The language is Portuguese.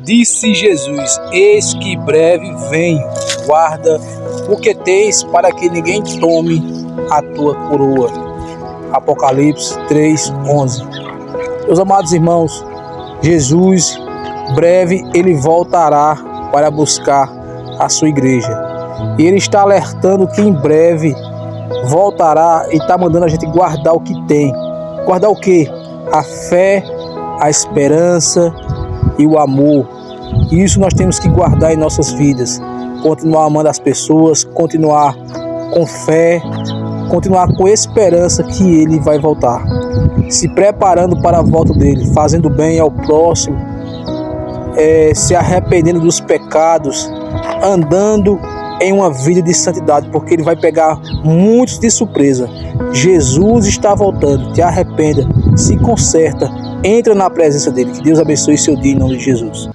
Disse Jesus: eis que breve venho, guarda o que tens, para que ninguém tome a tua coroa. Apocalipse 3:11. Meus amados irmãos, Jesus, breve, ele voltará para buscar a sua igreja. E ele está alertando que em breve voltará e está mandando a gente guardar o que tem. Guardar o quê? A fé, a esperança e o amor. E isso nós temos que guardar em nossas vidas. Continuar amando as pessoas, continuar com fé, continuar com esperança que ele vai voltar. Se preparando para a volta dele, fazendo bem ao próximo, se arrependendo dos pecados, andando em uma vida de santidade, porque ele vai pegar muitos de surpresa. Jesus está voltando, te arrependa, se conserta, entra na presença dele. Que Deus abençoe seu dia em nome de Jesus.